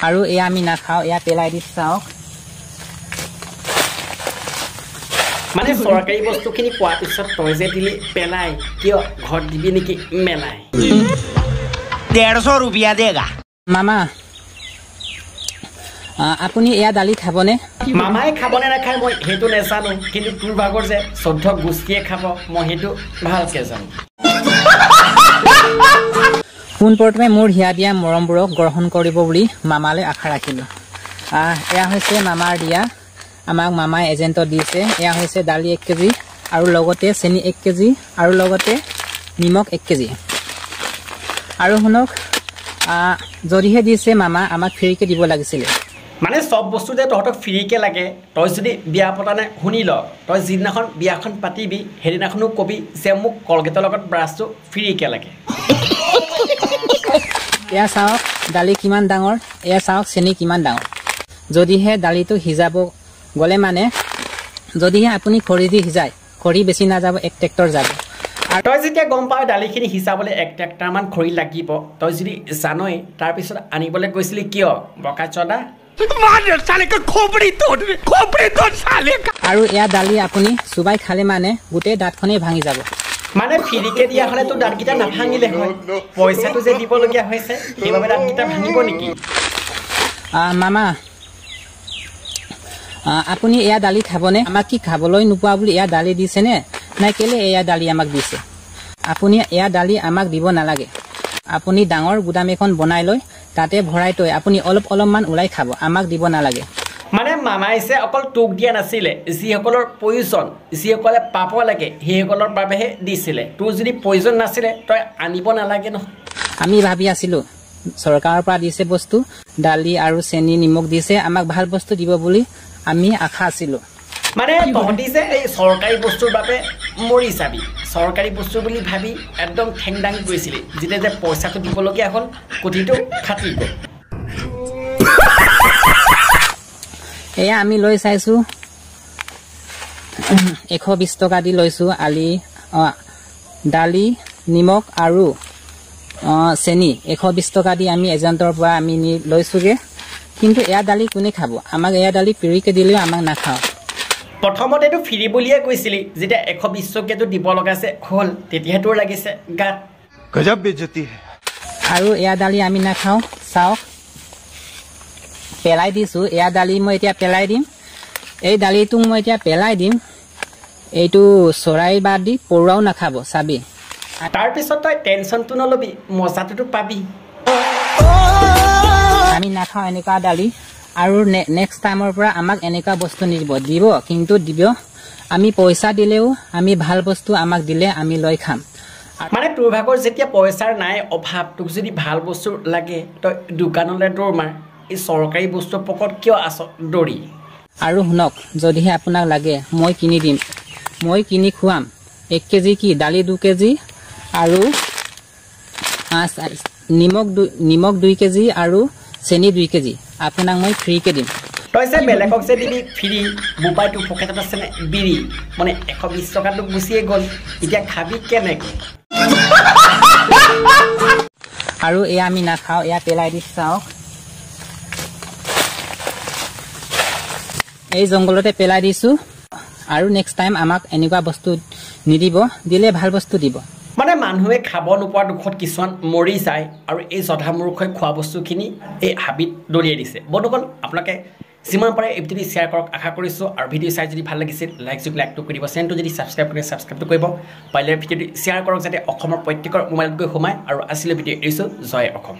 আৰু এয়া আমি নাখাওঁ এয়া পেলাই দি চাওক মানে চৰকাৰী বস্তুখিনি কোৱাৰ পিছত তই যে দিলি পেলাই কিয় ঘৰত দিবি নেকি মেলাই 150 रुपया देगा মামা আপুনি এয়া দালি খাবনে মামাই খাবনে নাখায় মই সেইটো নেজানো কিন্তু তোৰ ভাগৰ যে 14 গুষ্টিয়ে খাব মই সেইটো ভালকে জানো পোনপ্ৰথমে মোৰ হিয়া দিয়া মৰমবোৰক গ্ৰহণ কৰিব বুলি মামালৈ আশা ৰাখিলোঁ এয়া হৈছে মামাৰ দিয়া আমাক মামাই এজেণ্টত দিছে এয়া হৈছে দালি 1 কেজি আৰু লগতে চেনি 1 কেজি আৰু লগতে নিমখ 1 কেজি আৰু শুনক যদিহে দিছে মামা আমাক ফ্ৰীকে দিব লাগিছিলে মানে সব বস্তু যে তহঁতক ফ্ৰীকে লাগে তই যদি বিয়া পতা নাই শুনি ল তই যিদিনাখন বিয়াখন পাতিবি সেইদিনাখনো কবি যে মোক কলগেটৰ লগত ব্ৰাছটো ফ্ৰীকে লাগে এয়া চাওক দালি কিমান ডাঙৰ এয়া চাওক চেনি কিমান ডাঙৰ যদিহে দালিটো সিজাব গ'লে মানে যদিহে আপুনি খৰি দি সিজায় খৰি বেছি নাযাব 1 ট্ৰেক্টৰ যাব আৰু তই যেতিয়া গম পাৱ দালিখিনি হিচাবলৈ 1 ট্ৰেক্টৰমান খৰি লাগিব তই যদি জানই তাৰপিছত আনিবলৈ গৈছিলি কিয় বকা চদা আৰু এয়া দালি আপুনি চুবাই খালে মানে গোটেই দাঁতখনেই ভাঙি যাব মানে ফ্ৰীকে দিয়া হ'লে তোৰ দাঁতকেইটা নাভাঙিলে হয় পইচাটো যে দিবলগীয়া হৈছে সেইবাবে দাঁতকেইটা ভাঙিব নেকি মামা আপুনি এয়া দালি খাবনে আমাক কি খাবলৈ নোপোৱা বুলি এয়া দালি দিছেনে নাই কেলে এয়া দালি আমাক দিছে আপুনি এয়া দালি আমাক দিব নালাগে আপুনি ডাঙৰ গুদাম এখন বনাই লৈ তাতে ভৰাই থৈ আপুনি অলপমান ওলাই খাব আমাক দিব নালাগে মানে মামাইছে অকল তোক দিয়া নাছিলে যিসকলৰ প্ৰয়োজন যিসকলে পাব লাগে সেইসকলৰ বাবেহে দিছিলে তোৰ যদি প্ৰয়োজন নাছিলে তই আনিব নালাগে ন আমি ভাবি আছিলোঁ চৰকাৰৰ পৰা দিছে বস্তু দালি আৰু চেনি নিমখ দিছে আমাক ভাল বস্তু দিব বুলি আমি আশা আছিলোঁ মানে তহঁতি যে এই চৰকাৰী বস্তুৰ বাবে মৰি যাবি চৰকাৰী বস্তু বুলি ভাবি একদম ঠেং দাঙি গৈছিলি যেতিয়া যে পইচাটো দিবলগীয়া হ'ল কুটিটো ফাটি গ'ল এয়া আমি লৈ চাইছোঁ 120 টকা দি লৈছোঁ দালি নিমখ আৰু চেনি 120 টকা দি আমি এজেণ্টৰ পৰা আমি লৈছোঁগৈ কিন্তু এয়া দালি কোনে খাব আমাক এয়া দালি ফ্ৰীকে দিলেও আমাক নাখাওঁ প্ৰথমতেতো ফ্ৰী বুলিয়ে কৈছিলি যেতিয়া 120 টকাটো দিব লগা আছে হ'ল তেতিয়াহে তোৰ লাগিছে গাত গজব বেজতি আৰু এয়া দালি আমি নাখাওঁ চাওক পেলাই দিছোঁ এয়া দালি মই এতিয়া পেলাই দিম এই দালিটো মই এতিয়া পেলাই দিম এইটো চৰাই বাদ দি পৰুৱাও নাখাব চাবি তাৰপিছত তই টেনশ্যনটো নলবি মজাটোতো পাবি আমি নাখাওঁ এনেকুৱা দালি আৰু নেক্সট টাইমৰ পৰা আমাক এনেকুৱা বস্তু দিব কিন্তু দিব আমি পইচা দিলেও আমি ভাল বস্তু আমাক দিলে আমি লৈ খাম মানে তোৰ ভাগৰ যেতিয়া পইচাৰ নাই অভাৱ তোক যদি ভাল বস্তু লাগে তই দোকানলৈ দৌৰ মাৰ এই চৰকাৰী বস্তুৰ পকত কিয় আছ দৌৰি আৰু শুনক যদিহে আপোনাক লাগে মই কিনি দিম মই কিনি খুৱাম 1 কেজি কি দালি 2 কেজি আৰু নিমখ 2 কেজি আৰু চেনি 2 কেজি আপোনাক মই ফ্ৰীকে দিম তই যে বেলেগক যে দিবি ফ্ৰী মোবাইলটো পকেটত আছে নে বিৰি মানে 120 টকাটো গুচিয়ে গ'ল এতিয়া খাবি কেনেকৈ আৰু এয়া আমি নাখাওঁ এয়া পেলাই দি চাওক এই জংঘলতে পেলাই দিছোঁ আৰু নেক্সট টাইম আমাক এনেকুৱা বস্তু নিদিব দিলে ভাল বস্তু দিব মানে মানুহে খাব নোপোৱাৰ দুখত কিছুমান মৰি যায় আৰু এই জধামূৰ্খই খোৱা বস্তুখিনি এই হাবিত দলিয়াই দিছে বন্ধুসকল আপোনালোকে যিমান পাৰে এই ভিডিঅ'টো শ্বেয়াৰ কৰক আশা কৰিছোঁ আৰু ভিডিঅ' চাই যদি ভাল লাগিছিল লাইকটো কৰি দিব চেনেলটো যদি ছাবস্ক্ৰাইব কৰে ছাবস্ক্ৰাইবটো কৰিব পাৰিলে ভিডিঅ'টো শ্বেয়াৰ কৰক যাতে অসমৰ প্ৰত্যেকৰ মোবাইলত গৈ সোমায় আৰু আজিলৈ ভিডিঅ' এৰিছোঁ জয় অসম